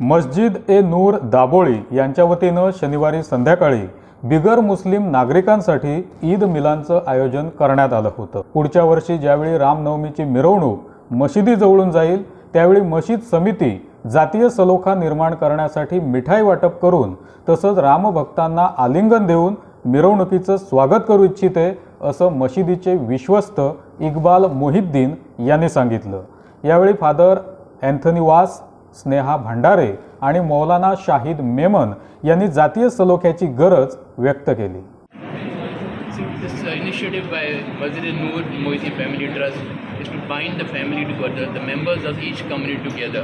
मस्जिद ए नूर दाबोळी यांच्या वतीनं शनिवारी संध्याकाळी बिगर मुस्लिम नागरिकांसाठी ईद मिलांचं आयोजन करण्यात आलं होतं। पुढच्या वर्षी ज्यावेळी रामनवमीची मिरवणूक मशिदीजवळून जाईल त्यावेळी मशीद समिती जातीय सलोखा निर्माण करण्यासाठी मिठाई वाटप करून तसंच रामभक्तांना आलिंगन देऊन मिरवणुकीचं स्वागत करू इच्छिते असं मशिदीचे विश्वस्त इक्बाल मोहिद्दीन यांनी सांगितलं। यावेळी फादर एंथनी वास, स्नेहा भंडारे आणि मौलाना शाहिद मेमन यांनी जातीय सलोख्याची गरज व्यक्त केली। This initiative by Masjid Noor Moiti Family Trust is to bind the family together, the members of each community together.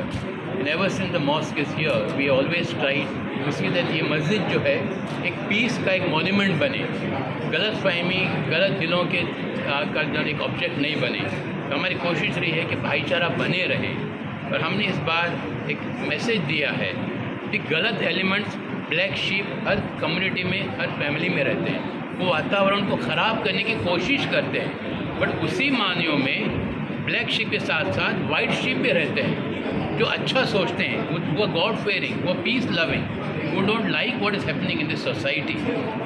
And ever since the mosque is here, we always tried to see that ये मस्जिद जो है एक piece का एक monument बने, गलत फहमी, गलत दिलों के का एक ऑब्जेक्ट नहीं बने। तो हमारी कोशिश रही है कि भाईचारा बने रहे। और हमने इस बार एक मैसेज दिया है कि गलत एलिमेंट्स ब्लैक शीप हर कम्युनिटी में, हर फैमिली में रहते हैं, वो वातावरण को ख़राब करने की कोशिश करते हैं। बट उसी मानियों में ब्लैक शीप के साथ साथ वाइट शीप भी रहते हैं जो अच्छा सोचते हैं, वो गॉड फेयरिंग, वो पीस लविंग, वो don't like what is happening in this society.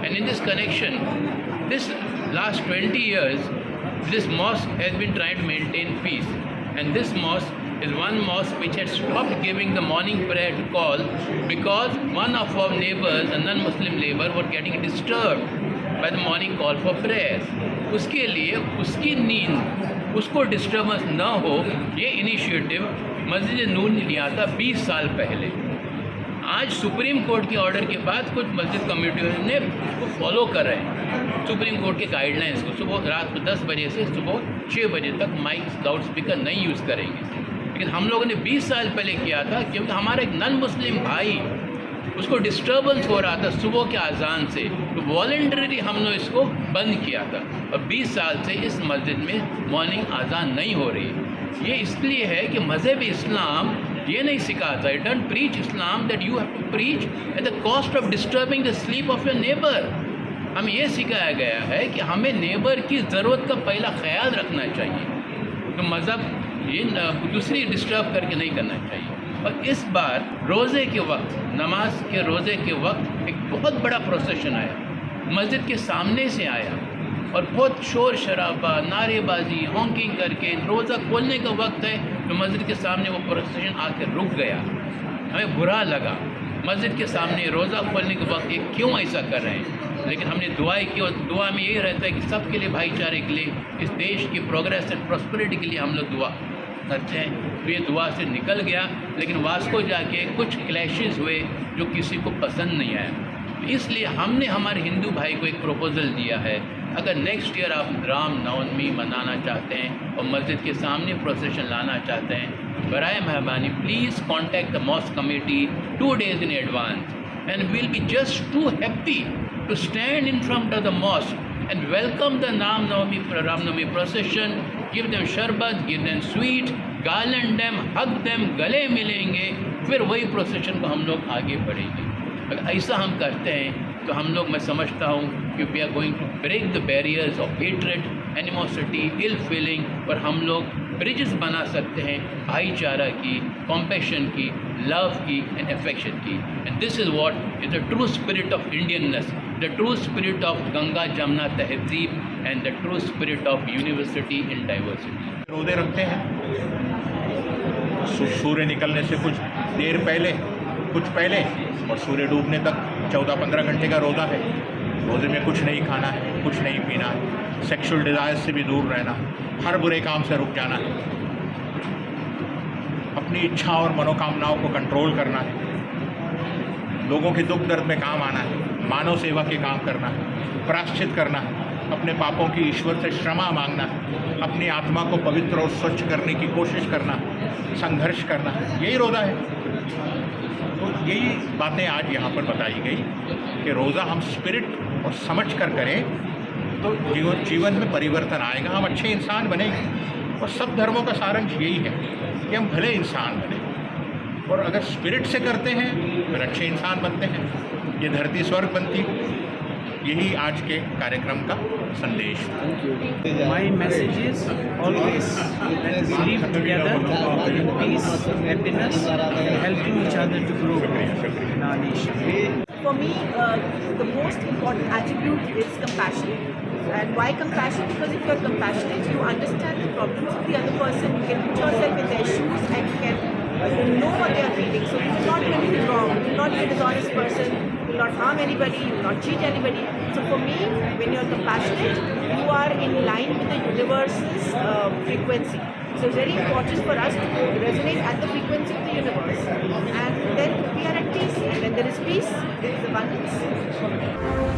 And in this connection, this last 20 years this mosque has been trying to maintain peace, and this mosque is one mosque which had stopped giving the morning prayer to call because one of our neighbors, a non-Muslim neighbor, were getting disturbed by the morning call for prayers. उसके लिए उसकी नींद, उसको disturbance न हो, ये initiative मस्जिद नूर ने लिया था 20 साल पहले। आज सुप्रीम कोर्ट के ऑर्डर के बाद कुछ मस्जिद कम्युनिटी ने उसको फॉलो कर रहे हैं, सुप्रीम कोर्ट के गाइडलाइंस को। सुबह रात को 10 बजे से सुबह 6 बजे तक माइक लाउड स्पीकर नहीं यूज़ करेंगे। लेकिन हम लोगों ने 20 साल पहले किया था क्योंकि हमारा एक नॉन मुस्लिम भाई, उसको डिस्टर्बेंस हो रहा था सुबह के अजान से, तो वॉलंटरी हमने इसको बंद किया था। और 20 साल से इस मस्जिद में मॉर्निंग अजान नहीं हो रही। ये इसलिए है कि मज़हब इस्लाम ये नहीं सिखाता, it don't preach Islam that you have to preach at the cost of disturbing the sleep of your neighbour. हमें ये सिखाया गया है कि हमें नेबर की ज़रूरत का पहला ख्याल रखना चाहिए, तो मज़हब ये दूसरी डिस्टर्ब करके नहीं करना चाहिए। और इस बार रोज़े के वक्त, नमाज के रोज़े के वक्त एक बहुत बड़ा प्रोसेशन आया, मस्जिद के सामने से आया और बहुत शोर शराबा, नारेबाजी, हॉन्किंग करके रोज़ा खोलने का वक्त है तो मस्जिद के सामने वो प्रोसेशन आकर रुक गया। हमें बुरा लगा, मस्जिद के सामने रोज़ा खोलने के वक्त ये क्यों ऐसा कर रहे हैं। लेकिन हमने दुआएं की और दुआ में यही रहता है कि सबके लिए, भाईचारे के लिए, इस देश की प्रोग्रेस एंड प्रॉस्पेरिटी के लिए हम लोग दुआ करते हैं। तो ये दुआ से निकल गया, लेकिन वास्को जाके कुछ क्लैशेस हुए जो किसी को पसंद नहीं आया। इसलिए हमने हमारे हिंदू भाई को एक प्रपोज़ल दिया है, अगर नेक्स्ट ईयर आप राम नवमी मनाना चाहते हैं और मस्जिद के सामने प्रोसेशन लाना चाहते हैं, बराए मेहरबानी please contact the mosque committee 2 days in advance, and we'll be just too happy to stand in front of the mosque and welcome the Ram Navami procession, give them sharbat, give them sweet, garland them, hug them, गले मिलेंगे, फिर वही procession को हम लोग आगे बढ़ेंगे। अगर ऐसा हम करते हैं तो हम लोग, मैं समझता हूँ कि we are going to break the barriers of hatred, animosity, ill feeling, और हम लोग ब्रिजेस बना सकते हैं भाईचारा की, कॉम्पैशन की, लव की एंड अफेक्शन की। And this is what is the true spirit of Indianness, the true spirit of Ganga Jamuna tehzeeb and the true spirit of university in diversity. रोज़े रखते हैं सूर्य निकलने से कुछ देर पहले, कुछ पहले, और सूर्य डूबने तक 14-15 घंटे का रोज़ा है। रोज़े में कुछ नहीं खाना है, कुछ नहीं पीना है, सेक्सुअल डिज़ायर्स से भी दूर रहना, हर बुरे काम से रुक जाना है, अपनी इच्छा और मनोकामनाओं को कंट्रोल करना है, लोगों के दुख दर्द में काम आना है, मानव सेवा के काम करना है, प्रायश्चित करना है, अपने पापों की ईश्वर से क्षमा मांगना है, अपनी आत्मा को पवित्र और स्वच्छ करने की कोशिश करना है, संघर्ष करना है, यही रोज़ा है। तो यही बातें आज यहाँ पर बताई गई कि रोज़ा हम स्पिरिट और समझ कर करें तो जीवन में परिवर्तन आएगा, हम अच्छे इंसान बनेंगे। और सब धर्मों का सारांश यही है कि हम भले इंसान बने, और अगर स्पिरिट से करते हैं फिर अच्छे इंसान बनते हैं। ये धरती स्वर्ग बनती। यही आज के कार्यक्रम का संदेश है। My message is always let's live together in peace, happiness, helping each other to grow in our nation. For me, the most important attribute is compassion. And why compassion? Because if you're compassionate, you understand the problems of the other person, you can put yourself in their shoes and you can know what they are feeling. So you will not do anything wrong, you will not be a dishonest person, you will not harm anybody, you will not cheat anybody. So for me, when you're compassionate, you are in line with the universe's frequency. So it's very important for us to resonate at the frequency of the universe. And then we are at peace. And when there is peace, there is abundance.